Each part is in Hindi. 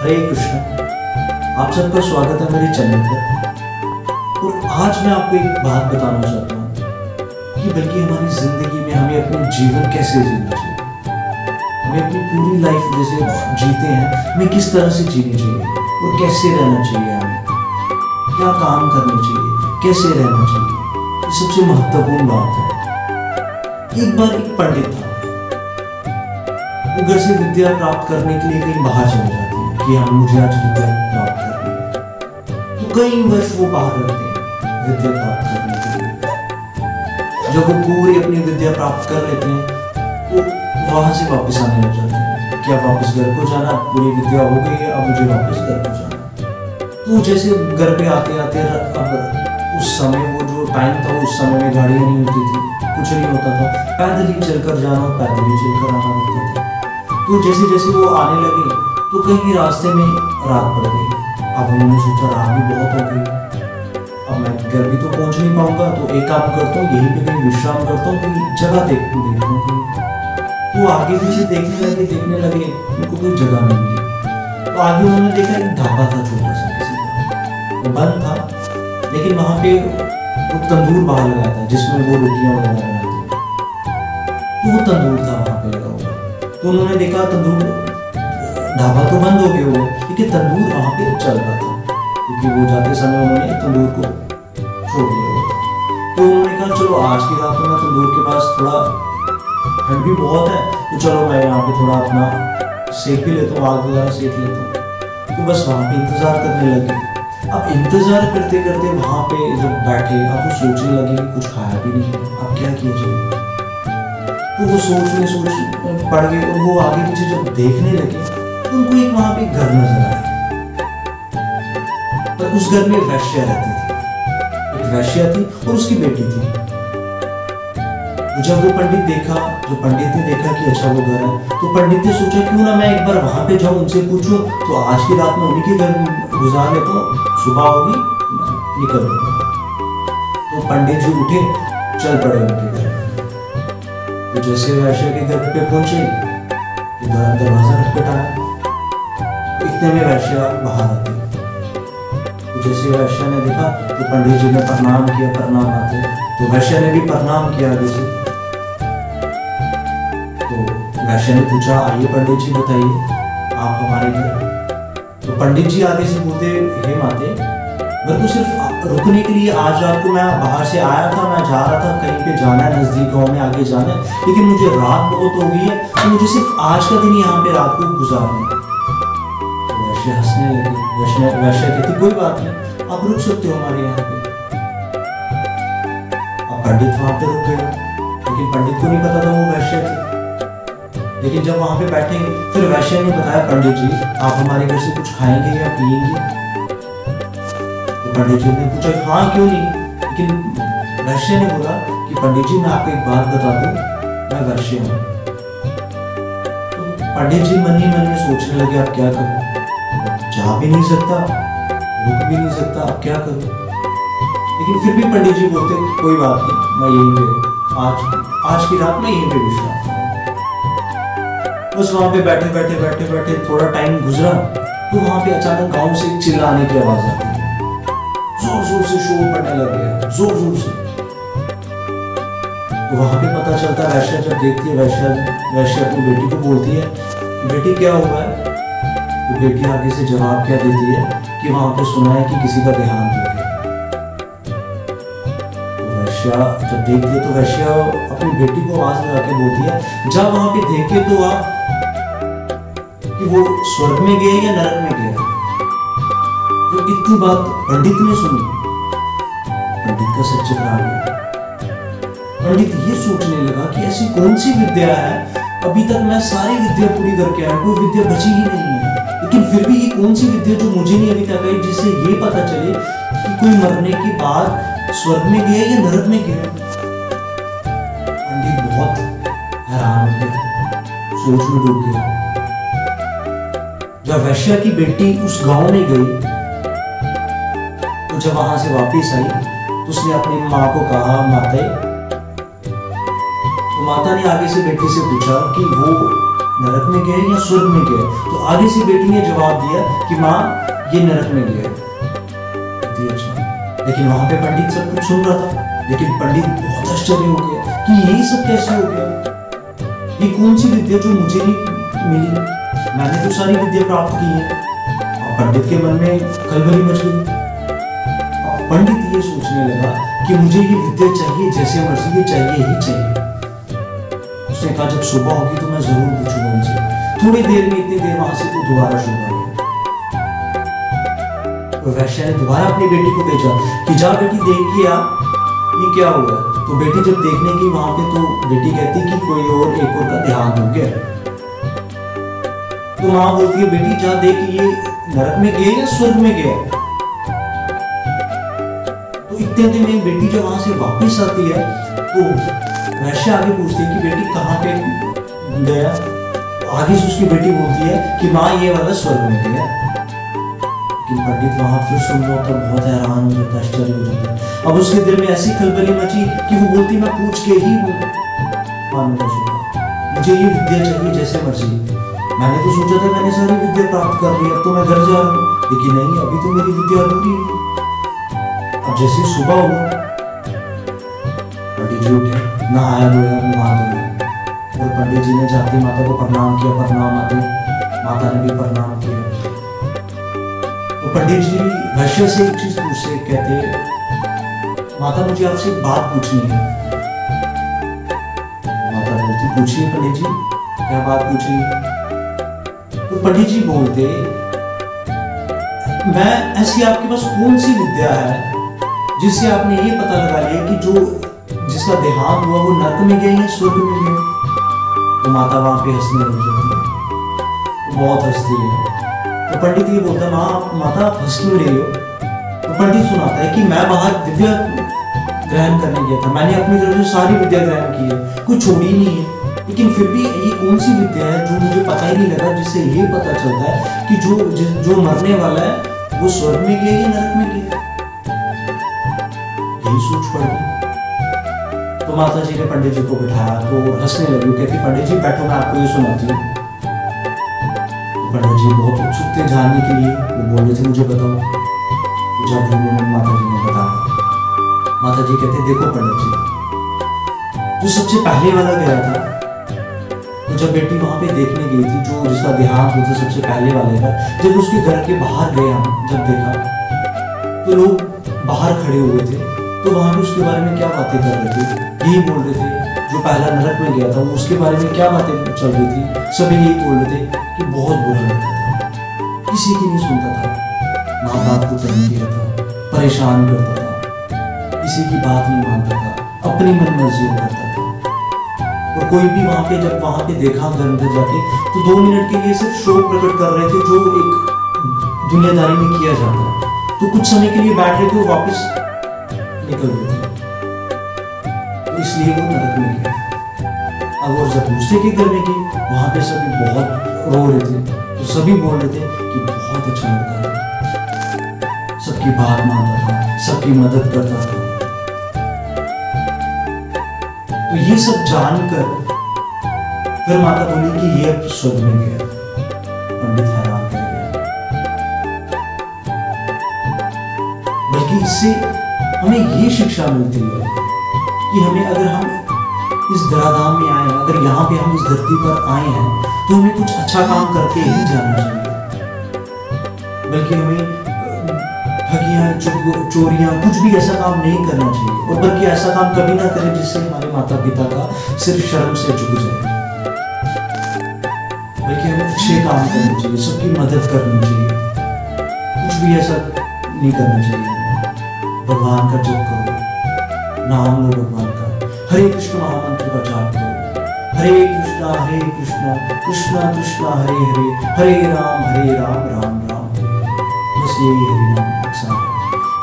हरे कृष्ण। आप सबका स्वागत है मेरे चैनल पर। और आज मैं आपको एक बात बताना चाहता हूँ कि बल्कि हमारी ज़िंदगी में हमें अपना जीवन कैसे जीना चाहिए, हमें अपनी पूरी लाइफ जैसे जीते हैं हमें किस तरह से जीनी चाहिए और कैसे रहना चाहिए, हमें क्या काम करने चाहिए, कैसे रहना चाहिए। ये सबसे महत्वपूर्ण बात है। एक बार एक पंडित था, वो घर से विद्या प्राप्त करने के लिए कहीं बाहर चले जाते हैं कि हम मुझे आज विद्या प्राप्त करनी है। तो कई वर्ष वो बाहर रहते हैं विद्या प्राप्त करने के लिए। जब वो पूरी अपनी विद्या प्राप्त कर लेते हैं तो वहां से वापस आने लग जाते हैं कि अब वापस घर को जाना, पूरी विद्या हो गई है, अब मुझे वापस घर को जाना। तो जैसे घर पे आते आते अब उस समय वो जो टाइम था उस समय में गाड़ियाँ नहीं होती थी, कुछ नहीं होता था, पैदल ही चलकर जाना और पैदल ही चलकर आना पड़ता था। तो जैसे जैसे वो आने लगे तो कहीं रास्ते में रात पड़ गई। अब उन्होंने सोचा रात भी बहुत हो गई, अब मैं घर भी तो पहुंच नहीं पाऊंगा, तो एक काम करता हूँ यहीं पे कहीं विश्राम करता हूँ, कहीं जगह देखता हूँ कहीं। तो आगे पीछे देखने लगे उनको कोई जगह नहीं मिली। तो आगे उन्होंने देखा एक ढाबा था छोटा सा, किसी का वो बंद था, लेकिन वहाँ पे वो तंदूर बाहर लगाया था जिसमें वो रोटियाँ वगैरह बनाते हैं। तो वो तंदूर था वहाँ पे लगा हुआ। तो उन्होंने देखा तंदूर, ढाबा तो बंद हो गया हुआ, लेकिन तंदूर वहाँ पे चल रहा था, क्योंकि वो जाते समय उन्होंने तंदूर को छोड़ दिया हुआ। तो उन्होंने कहा चलो आज की रात में तंदूर के पास, थोड़ा ठंड भी बहुत है, तो चलो मैं यहाँ पे थोड़ा अपना सेक भी लेता हूँ, आग वगैरह सेक लेता हूँ। तो बस वहाँ पे इंतजार करने लगे। अब इंतजार करते करते वहाँ पे जब बैठे, अब वो सोचने लगे कि कुछ खाया भी नहीं है, अब क्या किया जाए। तो वो सोच पड़ गए और वो आगे पीछे जब देखने लगे तो उनको एक वहां पे घर नजर आया। पर उस घर में वैश्या रहती थी, एक वैश्या थी और उसकी बेटी थी। तो जब वो पंडित ने देखा कि अच्छा वो घर है, तो पंडित ने सोचा क्यों ना मैं एक बार वहां पे जाऊं, उनसे पूछूं, तो आज की रात में उन्हीं के घर गुजार लेता हूं, सुबह होगी निकल लूंगा। तो पंडित जी उठे, चल पड़े उनके घर। तो जैसे वैश्या के घर पे पहुंचे तो दरवाजा खटखटाया। तो इतने में वैश्या बाहर आती। तो जैसे वैश्या ने देखा तो पंडित जी ने प्रणाम किया, प्रणाम आते। तो वैश्या ने भी प्रणाम किया आगे से। तो वैश्या ने पूछा आइए पंडित जी बताइए आप हमारे घर। तो पंडित जी आगे से बोलते हे माते, मेरे को सिर्फ रुकने के लिए आज रात को मैं बाहर से आया था, मैं जा रहा था कहीं पे जाना है, नजदीक गांव में आगे जाना है, लेकिन मुझे रात बहुत हो गई है, तो मुझे सिर्फ आज का दिन यहाँ पे रात को गुजारना है। तो वैश्या हंसने लगी। वैश्या कहती कोई बात नहीं, आप रुक सकते हो हमारे यहाँ पे। अब पंडित वहां पे रुक गया, लेकिन पंडित को नहीं पता था वो वैश्या थी। लेकिन जब वहां पे बैठे फिर वैश्या ने बताया पंडित जी आप हमारे घर से कुछ खाएंगे या पिएंगे। पंडित जी ने पूछा हाँ क्यों नहीं, लेकिन वैश्य ने बोला कि पंडित जी मैं आपको एक बात बता दूं, मैं वैश्य हूँ। तो पंडित जी मन ही मन में सोचने लगे अब क्या करूं, जा भी नहीं सकता, रुक भी नहीं सकता, अब क्या करूं। लेकिन फिर भी पंडित जी बोलते कोई बात नहीं, मैं यहीं पे आज की रात में यहीं पे विश्राम। बस वहां पे बैठे थोड़ा टाइम गुजरा तो वहां पे अचानक गांव से चिल्लाने की आवाज आती है, जोर से शोर पड़ने लग गया, जोर से। तो वहां पे पता चलता है वैश्या जब देखती है, वैश्या अपनी बेटी को बोलती है कि बेटी क्या हुआ है। तो बेटी आगे से जवाब क्या देती है कि वहां पे सुना है कि किसी का देहांत हो गया। तो वैश्या जब देखती है तो वैश्या अपनी बेटी को आवाज लगा के बोलती है जा वहां पे देखे तो आप कि वो स्वर्ग में गए या नरक में गए। तो इतनी बात पंडित ने सुनी, पंडित का सर चकरा गया। पंडित ये सोचने लगा कि ऐसी कौन सी विद्या है, अभी तक मैं सारी विद्या पूरी करके आया, कोई विद्या बची ही नहीं है, लेकिन फिर भी ये कौन सी विद्या जो मुझे नहीं अभी तक आई, जिससे ये पता चले कि कोई मरने के बाद स्वर्ग में गया या नरक में गया। पंडित बहुत हैरान हो गया, सोच में डूब गया। जब वैश्या की बेटी उस गांव में गई तो जब वहां से वापस आई तो उसने अपनी माँ को कहा माता, तो माता ने आगे से बेटी से पूछा कि वो नरक में गए या स्वर्ग में गए? तो आगे से बेटी ने जवाब दिया कि माँ ये नरक में गए। अच्छा, लेकिन वहां पे पंडित सब कुछ सुन रहा था, लेकिन पंडित बहुत आश्चर्य हो गया कि यही सब कैसे हो गया, ये कौन सी विद्या जो मुझे नहीं मिली, मैंने तो सारी विद्या प्राप्त की है। और पंडित के मन में खलबली मच गई। और पंडित ये सोचने लगा कि मुझे ये विद्या चाहिए, जैसे मर्जी ये चाहिए ही चाहिए। उसने कहा जब सुबह होगी तो मैं जरूर पूछूंगा उनसे। थोड़ी देर में, इतनी देर वहां से वो दोबारा सुबह हो गया। तो वैश्य ने दोबारा अपनी बेटी को भेजा कि जा बेटी देख के आ ये क्या हुआ। तो बेटी जब देखने गई वहां पे, तो बेटी कहती कि कोई और एक और का देहांत हो गया। तो माँ बोलती है बेटी जा देख ये नरक में गया या स्वर्ग में गया। तो इतने दिन में बेटी जब वहां से वापस आती है तो वैश्य आगे पूछती है कि बेटी कहाँ पे गया। तो आगे से उसकी बेटी बोलती है कि माँ ये वाला स्वर्ग में गया। लेकिन पंडित वहां फिर सुन रहा होता, बहुत हैरान हो जाता, आश्चर्य हो जाता। अब उसके दिल में ऐसी खलबली मची कि वो बोलती मैं पूछ के ही मानूंगा सुना, मुझे ये विद्या चाहिए जैसे मर्जी। मैंने तो सोचा था मैंने सारी विद्या प्राप्त कर ली, अब तो मैं घर जा रहा हूँ, लेकिन नहीं, अभी तो मेरी विद्या अधूरी है। अब जैसे सुबह हुआ, पंडित जी उठे, नहाया धोया, नहा धोया, और पंडित जी ने जाती माता को प्रणाम किया। प्रणाम आते माता ने भी प्रणाम किया। तो पंडित जी वैश्य से एक चीज पूछते, कहते माता मुझे आपसे एक बात पूछनी है। माता बोलती पूछिए पंडित जी, क्या बात पूछी। तो पंडित जी बोलते मैं ऐसी आपके पास कौन सी विद्या है जिससे आपने ये पता लगा लिया कि जो जिसका देहांत हुआ वो नरक में गया या स्वर्ग में गया। तो माता वहां पे हंसने लग जाती है, बहुत हंसती है। तो पंडित ये बोलता है माता आप हंस क्यों रही हो। तो पंडित सुनाता है कि मैं बाहर विद्या ग्रहण करने गया था, मैंने अपनी तरफ से सारी विद्या ग्रहण की है, कुछ छोड़ी नहीं है, लेकिन फिर भी ये कौन सी विद्या है जो मुझे पता ही नहीं लगा, जिससे ये पता चलता है कि जो मरने वाला है वो स्वर्ग में गया या नरक में गया। यही सोच पड़ गई। तो माता जी ने पंडित जी को बिठाया तो हंसने लगी, कहती पंडित जी बैठो मैं आपको ये सुनाती हूँ। पंडित जी बहुत उत्सुक थे जानने के लिए, वो बोल रहे थे मुझे बताओ। जब उन्होंने माता जी ने बताया, माता जी कहते देखो पंडित जी, जो सबसे पहले वाला गया था, तो जब बेटी वहां पे देखने गई थी जो जिसका देहांत हुआ था सबसे पहले वाले का, जब उसके घर के बाहर गए हम जब देखा तो लोग बाहर खड़े हुए थे, तो वहां पे उसके बारे में क्या बातें कर रहे थे, यही बोल रहे थे जो पहला नरक में गया था उसके बारे में क्या बातें चल रही थी, सभी यही बोल रहे थे कि बहुत बुरा लगता था, किसी की नहीं सुनता था, माँ बाप को तंग किया था, परेशान करता था, किसी की बात नहीं मानता था, अपनी मन मर्जी करता था। और कोई भी वहां पे जब वहां पे देखा अंदर जाके तो 2 मिनट के लिए सिर्फ शोक प्रकट कर रहे थे, जो एक दुनियादारी में किया जाता है। तो कुछ समय के लिए बैठ रहे थे, वापस निकल रहे थे, तो इसलिए वो नरक में गया। अब वो जब दूसरे के घर में गए, वहां पे सभी बहुत रो रहे थे, तो सभी बोल रहे थे कि बहुत अच्छा लड़का था, सबकी बात मानता था, सबकी मदद करता था। तो ये सब जानकर फिर माता बोली कि ये अब स्वर्ग में गया। पंडित हैरान रह गया। बल्कि इससे हमें ये शिक्षा मिलती है कि हमें अगर हम इस धराधाम में आए, अगर यहाँ पे हम इस धरती पर आए हैं, तो हमें कुछ अच्छा काम करके ही जाना चाहिए। बल्कि हमें ठगियां, चोरियां, कुछ भी ऐसा काम नहीं करना चाहिए, और बल्कि ऐसा काम कभी ना करें जिससे हमारे माता पिता का सिर शर्म से झुक जाए। बल्कि हमें अच्छे काम करने चाहिए, सबकी मदद करनी चाहिए, कुछ भी ऐसा नहीं करना चाहिए। भगवान का जप करो, नाम लो भगवान का, हरे कृष्ण महामंत्र का जाप करो, हरे कृष्णा कृष्णा कृष्णा हरे हरे, हरे राम राम राम हरे। बस यही हरि नाम अक्सर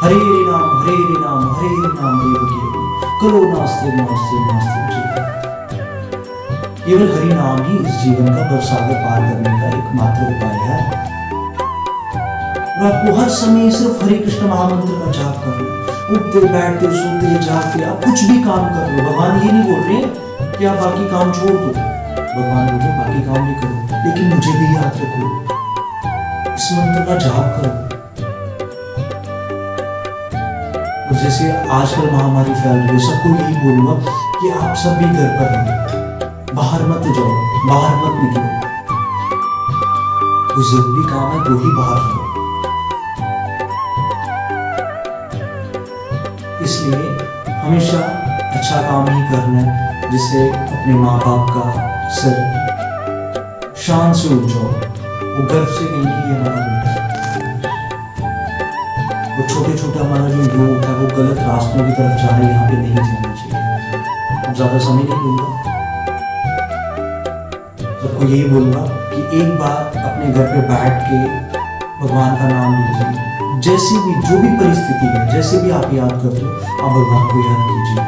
हरे राम हरे राम एव केवल करो नास्ते नास्ते नास्ते जीवन। केवल हरि नाम ही इस जीवन का भवसागर पार करने का एकमात्र उपाय है। और आपको हर समय सिर्फ हरे कृष्ण महामंत्र का जाप करना, उठते बैठते सोते जागते आप कुछ भी काम कर रहे हो। भगवान ये नहीं बोल रहे कि आप बाकी काम छोड़ दो, भगवान बोले बाकी काम भी करो, लेकिन मुझे भी याद रखो, इस मंत्र का जाप करो। और जैसे आजकल महामारी फैल रही है, सबको यही बोलूंगा कि आप सब भी घर पर रहो, बाहर मत जाओ, बाहर मत निकलो। कोई जरूरी काम है तो ही बाहर जाओ। इसलिए हमेशा अच्छा काम ही करना है, जिससे अपने माँ बाप का सर शान से उठ जाओ, वो गर्व से कहें कि ये हमारा बेटा है। वो छोटे छोटे हमारा जो योग है वो गलत रास्तों की तरफ जा रहे हैं, यहाँ पे नहीं जाना चाहिए। अब ज्यादा समय नहीं लूंगा, सबको यही बोलूंगा कि एक बार अपने घर पे बैठ के भगवान का नाम लीजिए। जैसी भी जो भी परिस्थिति है, जैसे भी आप याद करते हो, आप भगवान को याद कीजिए।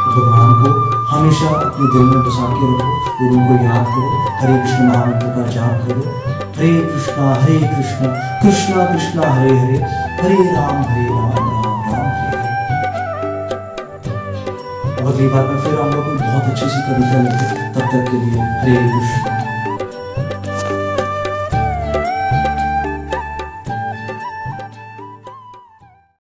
भगवान को हमेशा अपने दिल में बसा के रखो और उनको याद करो। हरे कृष्ण महामंत्र का जाप करो। हरे कृष्णा कृष्णा कृष्णा हरे हरे, हरे राम राम राम हरे हरे। अब अगली बार मैं फिर आऊंगा कोई बहुत अच्छी सी कविता लेकर। तब तक के लिए हरे कृष्ण।